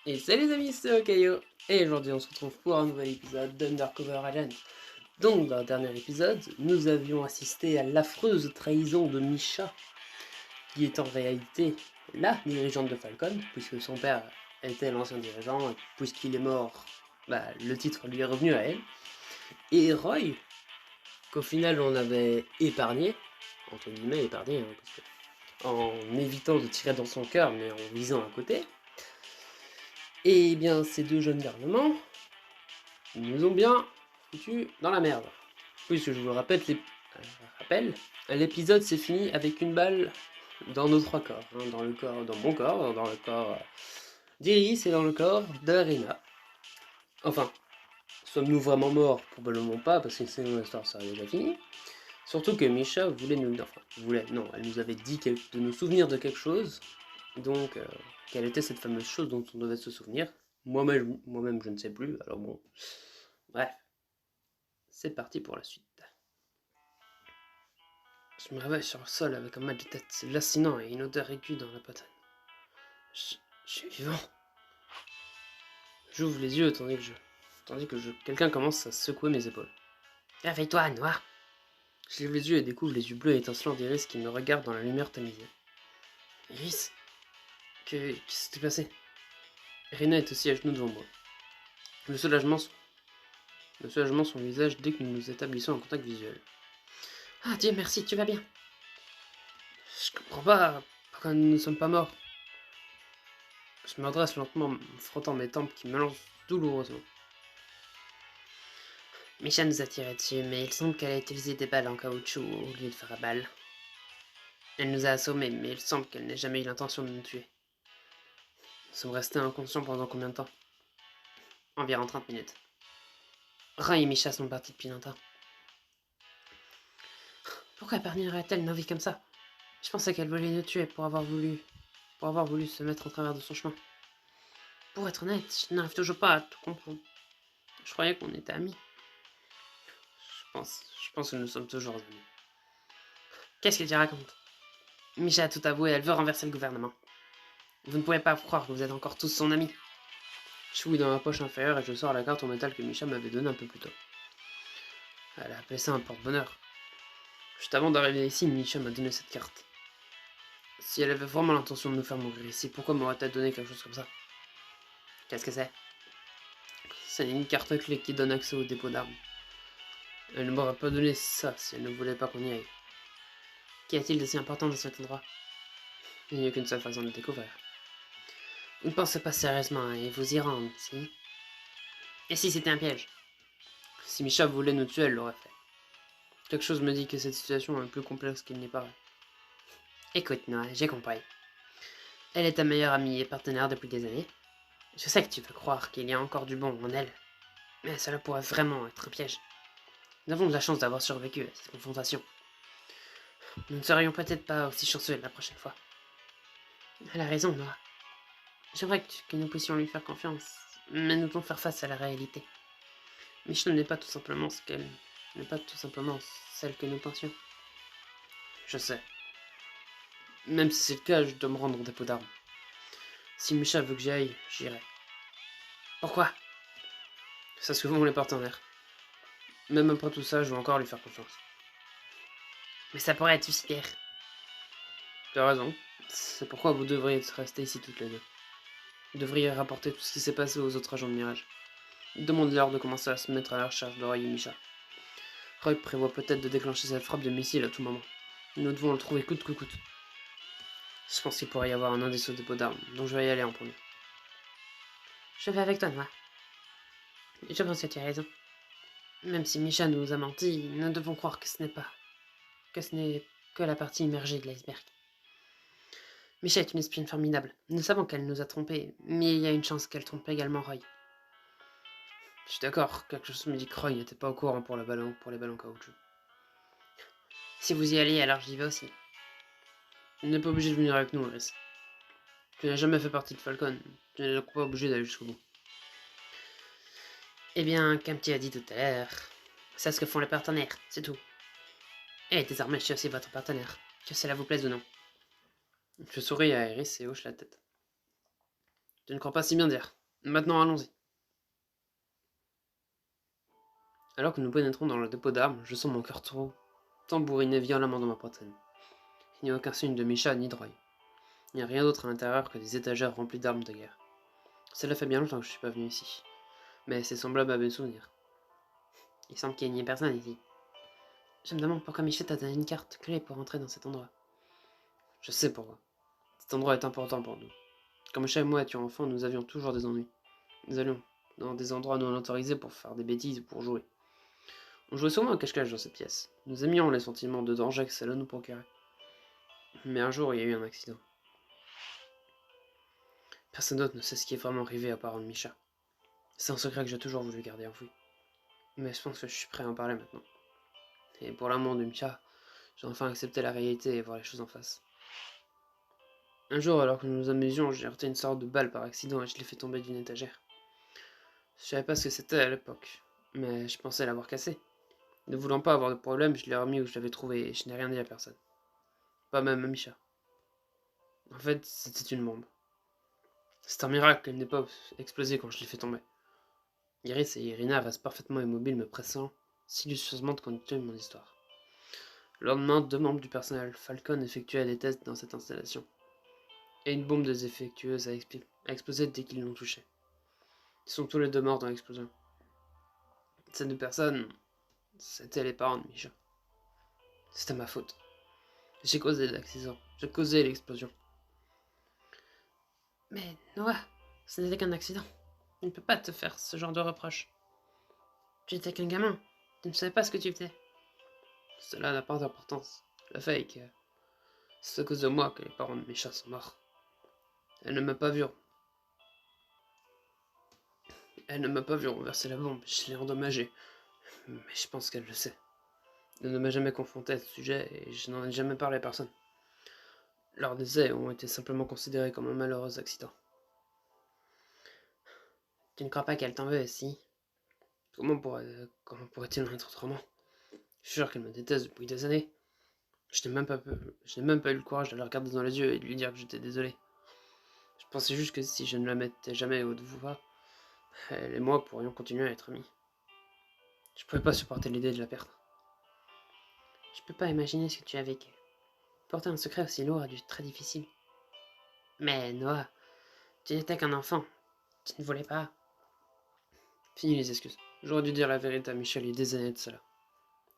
Et salut les amis, c'est Okayo. Et aujourd'hui on se retrouve pour un nouvel épisode d'Undercover Agent. Donc dans le dernier épisode, nous avions assisté à l'affreuse trahison de Misha, qui est en réalité la dirigeante de Falcon, puisque son père était l'ancien dirigeant, et puisqu'il est mort, le titre lui est revenu à elle. Et Roy, qu'au final on avait épargné, entre guillemets épargné, en évitant de tirer dans son cœur, mais en visant à côté. Et bien ces deux jeunes garnements nous ont bien foutu dans la merde. Puisque je vous le rappelle, l'épisode s'est fini avec une balle dans nos trois corps. Hein, dans mon corps, dans le corps d'Iris et dans le corps d'Arena. Enfin, sommes-nous vraiment morts? Probablement pas, parce que sinon l'histoire serait déjà finie. Surtout que Misha voulait nous... Enfin, non, elle nous avait dit de nous souvenir de quelque chose. Donc, quelle était cette fameuse chose dont on devait se souvenir? Moi-même, je ne sais plus, alors bon... Bref, c'est parti pour la suite. Je me réveille sur le sol avec un mal de tête lancinant et une odeur aiguë dans la poitrine. Je suis vivant. J'ouvre les yeux tandis que quelqu'un commence à secouer mes épaules. Réveille-toi, Noah. Je lève les yeux et découvre les yeux bleus étincelants d'Iris qui me regardent dans la lumière tamisée. Iris, qu'est-ce qui s'est passé? Rena est aussi à genoux devant moi. Le soulagement son visage dès que nous nous établissons en contact visuel. Ah Dieu merci, tu vas bien. Je comprends pas pourquoi nous ne sommes pas morts. Je me redresse lentement en frottant mes tempes qui me lancent douloureusement. Misha nous a tiré dessus, mais il semble qu'elle a utilisé des balles en caoutchouc au lieu de faire à balles. Elle nous a assommés, mais il semble qu'elle n'ait jamais eu l'intention de nous tuer. Nous sommes restés inconscients pendant combien de temps? Environ 30 minutes. Roy et Misha sont partis depuis longtemps. Pourquoi épargnerait-elle nos vies comme ça? Je pensais qu'elle voulait nous tuer pour avoir voulu se mettre en travers de son chemin. Pour être honnête, je n'arrive toujours pas à tout comprendre. Je croyais qu'on était amis. Je pense que nous sommes toujours amis. Qu'est-ce que tu racontes? Misha a tout avoué, elle veut renverser le gouvernement. Vous ne pouvez pas croire que vous êtes encore tous son ami. Je fouille dans ma poche inférieure et je sors la carte en métal que Misha m'avait donnée un peu plus tôt. Elle a appelé ça un porte-bonheur. Juste avant d'arriver ici, Misha m'a donné cette carte. Si elle avait vraiment l'intention de nous faire mourir ici, pourquoi m'aurait-elle donné quelque chose comme ça? Qu'est-ce que c'est? C'est une carte clé qui donne accès au dépôt d'armes. Elle ne m'aurait pas donné ça si elle ne voulait pas qu'on y aille. Qu'y a-t-il de si important dans cet endroit? Il n'y a qu'une seule façon de le découvrir. Vous ne pensez pas sérieusement et vous y rendre, si? Et si c'était un piège? Si Misha voulait nous tuer, elle l'aurait fait. Quelque chose me dit que cette situation est plus complexe qu'il n'y paraît. Écoute, Noah, j'ai compris. Elle est ta meilleure amie et partenaire depuis des années. Je sais que tu veux croire qu'il y a encore du bon en elle, mais cela pourrait vraiment être un piège. Nous avons de la chance d'avoir survécu à cette confrontation. Nous ne serions peut-être pas aussi chanceux la prochaine fois. Elle a raison, Noah. J'aimerais que nous puissions lui faire confiance, mais nous devons faire face à la réalité. Michel n'est pas tout simplement celle que nous pensions. Je sais. Même si c'est le cas, je dois me rendre au dépôt d'armes. Si Misha veut que j'y aille, j'irai. Pourquoi? Ça souvent les partenaires. Même après tout ça, je dois encore lui faire confiance. Mais ça pourrait être suicidaire. Tu as raison. C'est pourquoi vous devriez rester ici toutes les deux. Vous devriez rapporter tout ce qui s'est passé aux autres agents de Mirage. Demandez-leur de commencer à se mettre à la recherche de Roy et Misha. Roy prévoit peut-être de déclencher cette frappe de missile à tout moment. Nous devons le trouver coûte que coûte. Je pense qu'il pourrait y avoir un indice au dépôt d'armes, donc je vais y aller en premier. Je vais avec toi, Noah. Je pense que tu as raison. Même si Misha nous a menti, nous devons croire que ce n'est que la partie immergée de l'iceberg. Misha est une espionne formidable. Nous savons qu'elle nous a trompés, mais il y a une chance qu'elle trompe également Roy. Je suis d'accord, quelque chose me dit que Roy n'était pas au courant pour les ballons caoutchouc. Si vous y allez, alors j'y vais aussi. Tu n'es pas obligé de venir avec nous, Iris. Tu n'as jamais fait partie de Falcon, tu n'es donc pas obligé d'aller jusqu'au bout. Eh bien, comme tu as dit tout à l'heure, c'est ce que font les partenaires, c'est tout. Et désormais, je suis aussi votre partenaire, que cela vous plaise ou non. Je souris à Iris et hoche la tête. Tu ne crois pas si bien dire. Maintenant, allons-y. Alors que nous pénétrons dans le dépôt d'armes, je sens mon cœur trop tambouriner violemment dans ma poitrine. Il n'y a aucun signe de Misha ni de Roy. Il n'y a rien d'autre à l'intérieur que des étagères remplies d'armes de guerre. Cela fait bien longtemps que je suis pas venu ici, mais c'est semblable à mes souvenirs. Il semble qu'il n'y ait personne ici. Je me demande pourquoi Michel t'a donné une carte clé pour entrer dans cet endroit. Je sais pourquoi. Cet endroit est important pour nous. Quand Michel et moi étions enfants, nous avions toujours des ennuis. Nous allions dans des endroits non autorisés pour faire des bêtises ou pour jouer. On jouait souvent au cache-cache dans cette pièce. Nous aimions les sentiments de danger que cela nous procurait. Mais un jour, il y a eu un accident. Personne d'autre ne sait ce qui est vraiment arrivé à part Misha. C'est un secret que j'ai toujours voulu garder enfoui. Mais je pense que je suis prêt à en parler maintenant. Et pour l'amour de Misha, j'ai enfin accepté la réalité et voir les choses en face. Un jour, alors que nous nous amusions, j'ai heurté une sorte de balle par accident et je l'ai fait tomber d'une étagère. Je savais pas ce que c'était à l'époque, mais je pensais l'avoir cassé. Ne voulant pas avoir de problème, je l'ai remis où je l'avais trouvé et je n'ai rien dit à personne. Pas même à Misha. En fait, c'était une bombe. C'est un miracle qu'elle n'ait pas explosé quand je l'ai fait tomber. Iris et Irina restent parfaitement immobiles me pressant silencieusement de continuer mon histoire. Le lendemain, 2 membres du personnel Falcon effectuaient des tests dans cette installation. Et une bombe défectueuse a explosé dès qu'ils l'ont touchée. Ils sont tous les 2 morts dans l'explosion. Ces 2 personnes, c'étaient les parents de Misha. C'était ma faute. J'ai causé l'accident. J'ai causé l'explosion. Mais Noah, ce n'était qu'un accident. Tu ne peux pas te faire ce genre de reproche. Tu étais qu'un gamin. Tu ne savais pas ce que tu faisais. Cela n'a pas d'importance. Le fait est que c'est à cause de moi que les parents de Misha sont morts. Elle ne m'a pas vu. Elle ne m'a pas vu renverser la bombe. Je l'ai endommagée. Mais je pense qu'elle le sait. Elle ne m'a jamais confronté à ce sujet et je n'en ai jamais parlé à personne. Leurs décès ont été simplement considérés comme un malheureux accident. Tu ne crois pas qu'elle t'en veut aussi? Comment pourrait-il en être autrement? Je suis sûr qu'elle me déteste depuis des années. Je n'ai même pas eu le courage de la regarder dans les yeux et de lui dire que j'étais désolé. Je pensais juste que si je ne la mettais jamais au voix, elle et moi pourrions continuer à être amis. Je pouvais pas supporter l'idée de la perdre. Je peux pas imaginer ce que tu as vécu. Porter un secret aussi lourd a dû être très difficile. Mais Noah, tu n'étais qu'un enfant. Tu ne voulais pas. Fini les excuses. J'aurais dû dire la vérité à Michel il y a des années de cela.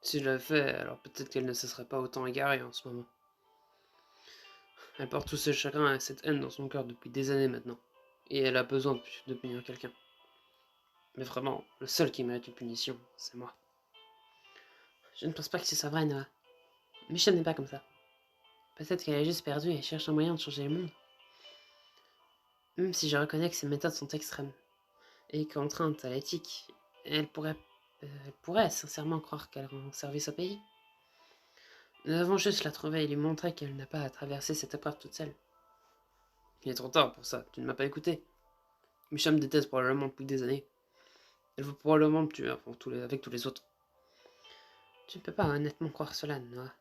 Si je l'avais fait, alors peut-être qu'elle ne se serait pas autant égarée en ce moment. Elle porte tout ce chagrin et cette haine dans son cœur depuis des années maintenant. Et elle a besoin de punir quelqu'un. Mais vraiment, le seul qui mérite une punition, c'est moi. Je ne pense pas que ce soit vrai, Noah. Michel n'est pas comme ça. Peut-être qu'elle est juste perdue et cherche un moyen de changer le monde. Même si je reconnais que ses méthodes sont extrêmes et contraintes à l'éthique, elle pourrait sincèrement croire qu'elle rend service au pays. Nous devons juste la trouver et lui montrer qu'elle n'a pas à traverser cette épreuve toute seule. Il est trop tard pour ça, tu ne m'as pas écouté. Michel me déteste probablement depuis des années. Elle veut probablement me tuer avec tous les autres. Tu ne peux pas honnêtement croire cela, Noah.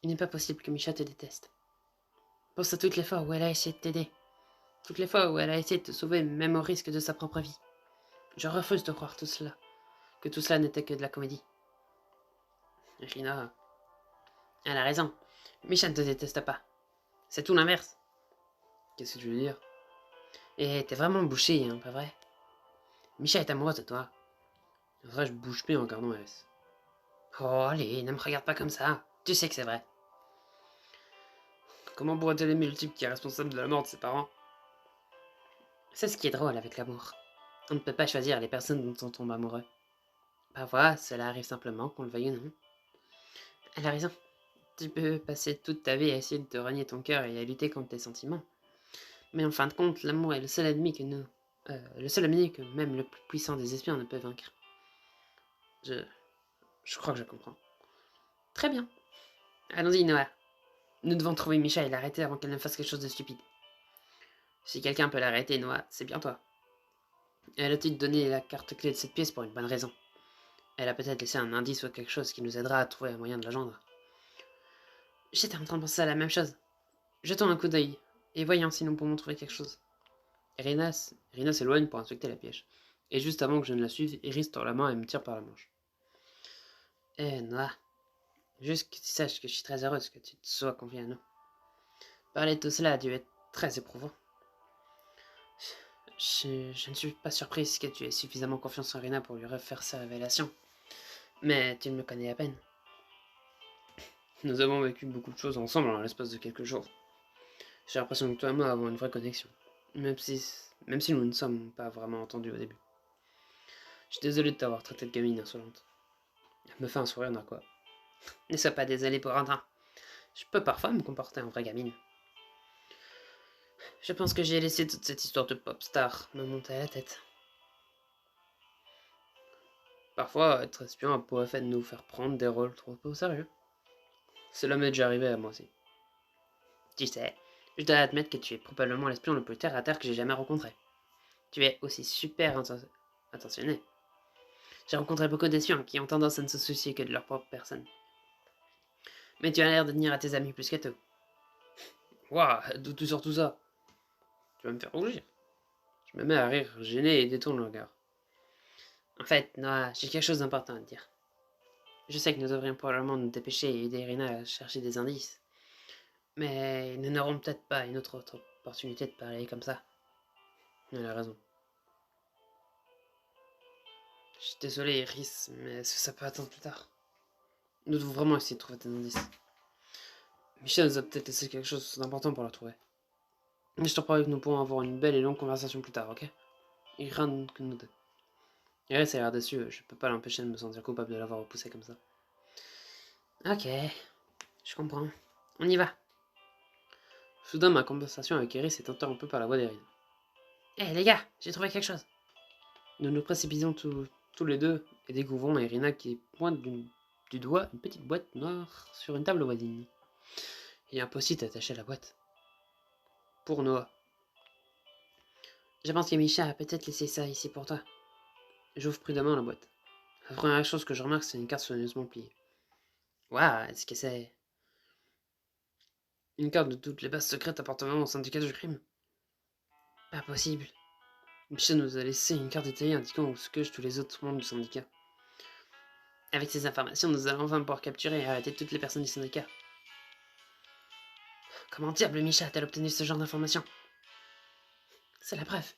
Il n'est pas possible que Misha te déteste. Pense à toutes les fois où elle a essayé de t'aider. Toutes les fois où elle a essayé de te sauver, même au risque de sa propre vie. Je refuse de croire tout cela. Que tout cela n'était que de la comédie. Rina, elle a raison. Misha ne te déteste pas. C'est tout l'inverse. Qu'est-ce que tu veux dire? Et t'es vraiment bouché, hein, pas vrai? Misha est amoureuse de toi. En vrai, je bouge plus en regardant S. Oh, allez, ne me regarde pas comme ça. Tu sais que c'est vrai. Comment pourrait-elle aimer le type qui est responsable de la mort de ses parents? C'est ce qui est drôle avec l'amour. On ne peut pas choisir les personnes dont on tombe amoureux. Parfois, cela arrive simplement, qu'on le veuille ou non. Elle a raison. Tu peux passer toute ta vie à essayer de te renier ton cœur et à lutter contre tes sentiments. Mais en fin de compte, l'amour est le seul ennemi que même le plus puissant des espions ne peut vaincre. Je crois que je comprends. Très bien. Allons-y, Noah. Nous devons trouver Misha et l'arrêter avant qu'elle ne fasse quelque chose de stupide. Si quelqu'un peut l'arrêter, Noah, c'est bien toi. Elle a-t-il donné la carte clé de cette pièce pour une bonne raison? Elle a peut-être laissé un indice ou quelque chose qui nous aidera à trouver un moyen de la joindre. J'étais en train de penser à la même chose. Jetons un coup d'œil, et voyons si nous pouvons trouver quelque chose. Irina s'éloigne pour inspecter la piège. Et juste avant que je ne la suive, Iris tord la main et me tire par la manche. Noah, juste que tu saches que je suis très heureuse que tu te sois confiée à nous. Parler de tout cela a dû être très éprouvant. Je ne suis pas surprise que tu aies suffisamment confiance en Irina pour lui refaire sa révélation. Mais tu ne me connais à peine. Nous avons vécu beaucoup de choses ensemble en l'espace de quelques jours. J'ai l'impression que toi et moi avons une vraie connexion. Même si nous ne sommes pas vraiment entendus au début. Je suis désolé de t'avoir traité de gamine insolente. Elle me fait un sourire narquois. Ne sois pas désolé pour un temps. Je peux parfois me comporter en vraie gamine. Je pense que j'ai laissé toute cette histoire de pop star me monter à la tête. Parfois, être espion a pour effet de nous faire prendre des rôles trop au sérieux. Cela m'est déjà arrivé à moi aussi. Tu sais, je dois admettre que tu es probablement l'espion le plus terre à terre que j'ai jamais rencontré. Tu es aussi super intentionné. J'ai rencontré beaucoup d'espions qui ont tendance à ne se soucier que de leur propre personne. Mais tu as l'air de tenir à tes amis plus qu'à tout. Waouh, d'où tu sors tout ça? Tu vas me faire rougir. Je me mets à rire, gêné et détourne le regard. En fait, Noah, j'ai quelque chose d'important à te dire. Je sais que nous devrions probablement nous dépêcher et aider Irina à chercher des indices. Mais nous n'aurons peut-être pas une autre opportunité de parler comme ça. Elle a raison. Je suis désolé, Iris, mais est-ce que ça peut attendre plus tard? Nous devons vraiment essayer de trouver des indices. Michel nous a peut-être laissé quelque chose d'important pour la trouver. Mais je te promets que nous pourrons avoir une belle et longue conversation plus tard, ok? Et rien que nous deux. Iris a l'air déçue, je peux pas l'empêcher de me sentir coupable de l'avoir repoussé comme ça. Ok, je comprends. On y va. Soudain, ma conversation avec Iris est interrompue par la voix d'Erin. Hé les gars, j'ai trouvé quelque chose. Nous nous précipitons tous les deux et découvrons Irina qui pointe du doigt une petite boîte noire sur une table voisine. Il y a un post-it attaché à la boîte. Pour Noah. Je pense que Misha a peut-être laissé ça ici pour toi. J'ouvre prudemment la boîte. La première chose que je remarque, c'est une carte soigneusement pliée. Waouh, est-ce que c'est une carte de toutes les bases secrètes appartenant au syndicat du crime? Pas possible. Misha nous a laissé une carte détaillée indiquant où se cachent tous les autres membres du syndicat. Avec ces informations, nous allons enfin pouvoir capturer et arrêter toutes les personnes du syndicat. Comment diable Misha a-t-elle obtenu ce genre d'informations? C'est la preuve.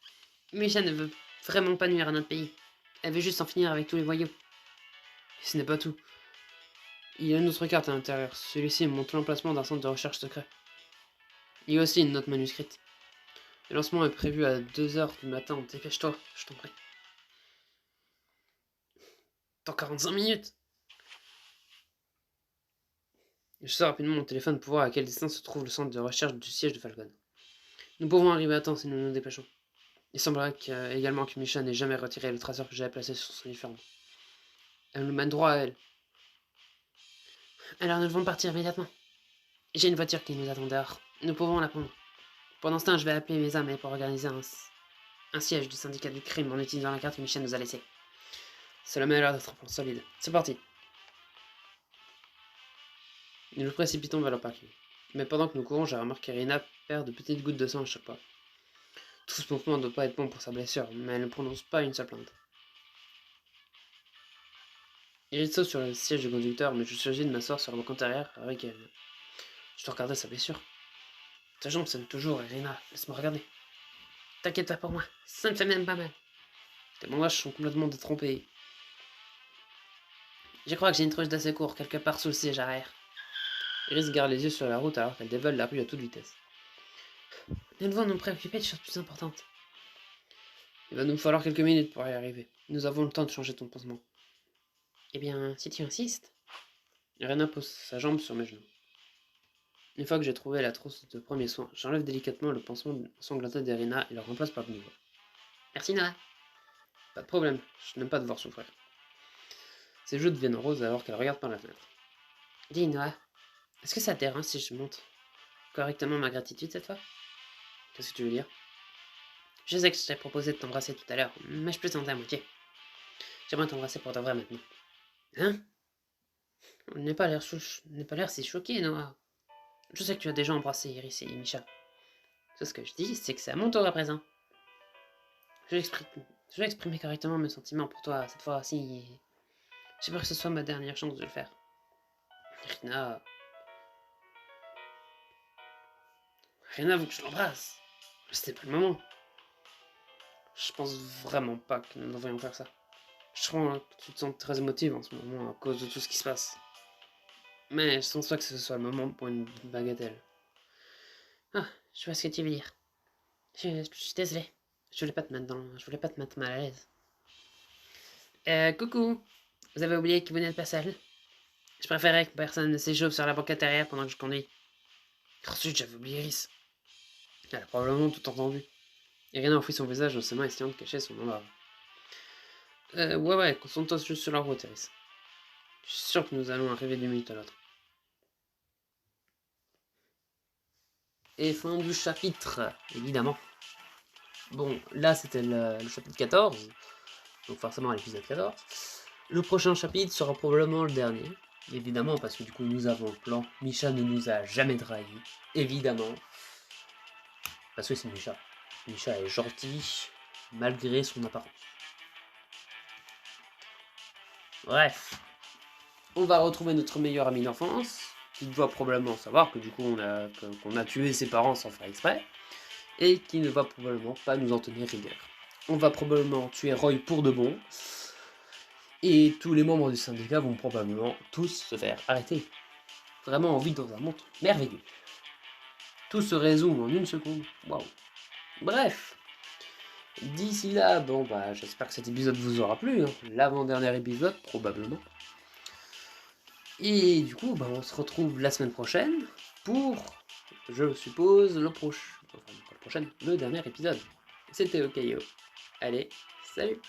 Misha ne veut vraiment pas nuire à notre pays. Elle veut juste en finir avec tous les voyous. Et ce n'est pas tout. Il y a une autre carte à l'intérieur. Celui-ci montre l'emplacement d'un centre de recherche secret. Il y a aussi une note manuscrite. Le lancement est prévu à 2h du matin. Dépêche-toi, je t'en prie. Dans 45 minutes. Je sors rapidement mon téléphone pour voir à quelle distance se trouve le centre de recherche du siège de Falcon. Nous pouvons arriver à temps si nous nous dépêchons. Il semblerait également que Misha n'ait jamais retiré le traceur que j'avais placé sur son uniforme. Elle nous mène droit à elle. Alors nous devons partir immédiatement. J'ai une voiture qui nous attend dehors. Nous pouvons la prendre. Pendant ce temps, je vais appeler mes amis pour organiser un siège du syndicat du crime en utilisant la carte que Michel nous a laissée. Cela m'a l'air d'être un plan solide. C'est parti. Nous nous précipitons vers le parking. Mais pendant que nous courons, j'ai remarqué qu'Irina perd de petites gouttes de sang à chaque pas. Tout ce mouvement ne doit pas être bon pour sa blessure, mais elle ne prononce pas une seule plainte. Iris saute sur le siège du conducteur, mais je suis obligé de m'asseoir sur le banc arrière avec elle. Je dois regarder sa blessure. Ta jambe saigne toujours, Irina. Laisse-moi regarder. T'inquiète pas pour moi, ça ne fait même pas mal. Tes bandages sont complètement détrompés. Je crois que j'ai une trousse d'assez court quelque part sous le siège arrière. Iris garde les yeux sur la route alors qu'elle dévale la rue à toute vitesse. Nous devons nous préoccuper de choses plus importantes. Il va nous falloir quelques minutes pour y arriver. Nous avons le temps de changer ton pansement. Eh bien, si tu insistes. Irina pose sa jambe sur mes genoux. Une fois que j'ai trouvé la trousse de premiers soins, j'enlève délicatement le pansement sanglanté d'Irina et le remplace par de nouveau. Merci Noah. Pas de problème, je n'aime pas devoir souffrir. Ses joues deviennent roses alors qu'elle regarde par la fenêtre. Dis Noah, est-ce que ça te dérange si je montre correctement ma gratitude cette fois? Qu'est-ce que tu veux dire? Je sais que je t'ai proposé de t'embrasser tout à l'heure, mais je plaisantais à moitié. J'aimerais t'embrasser pour de vrai maintenant. Hein? On n'est pas l'air si choqué, Noah. Je sais que tu as déjà embrassé Iris et Misha. Tout ce que je dis, c'est que c'est à mon tour à présent. Je vais exprimer correctement mes sentiments pour toi cette fois-ci. Et j'ai peur que ce soit ma dernière chance de le faire. Rina... Rina veut que je l'embrasse. C'était pas le moment. Je pense vraiment pas que nous devrions faire ça. Je sens que tu te sens très émotive en ce moment à cause de tout ce qui se passe. Mais je pense pas que ce soit le moment pour une bagatelle. Ah, je vois ce que tu veux dire. Je suis désolé. Je voulais pas te mettre mal à l'aise. Coucou. Vous avez oublié que vous n'êtes pas seul. Je préférais que personne ne s'échauffe sur la banquette arrière pendant que je conduis. Ensuite, j'avais oublié Iris. Elle a probablement tout entendu. Irina enfouit son visage dans ses mains essayant de cacher son embarras. Ouais, concentre-toi juste sur la route, Iris. Je suis sûr que nous allons arriver d'une minute à l'autre. Et fin du chapitre, évidemment. Bon, là c'était le chapitre 14, donc forcément l'épisode 14. Le prochain chapitre sera probablement le dernier, évidemment, parce que du coup nous avons le plan. Misha ne nous a jamais trahis, évidemment. Parce que c'est Misha. Misha est gentil, malgré son apparence. Bref. On va retrouver notre meilleur ami d'enfance, qui doit probablement savoir que du coup qu'on a tué ses parents sans faire exprès, et qui ne va probablement pas nous en tenir rigueur. On va probablement tuer Roy pour de bon, et tous les membres du syndicat vont probablement tous se faire arrêter. Vraiment, on vit dans un monde merveilleux. Tout se résume en une seconde. Waouh. Bref. D'ici là, bon bah j'espère que cet épisode vous aura plu. Hein. L'avant-dernier épisode, probablement. Et du coup, bah, on se retrouve la semaine prochaine pour, je suppose, le dernier épisode. C'était OKO. Allez, salut!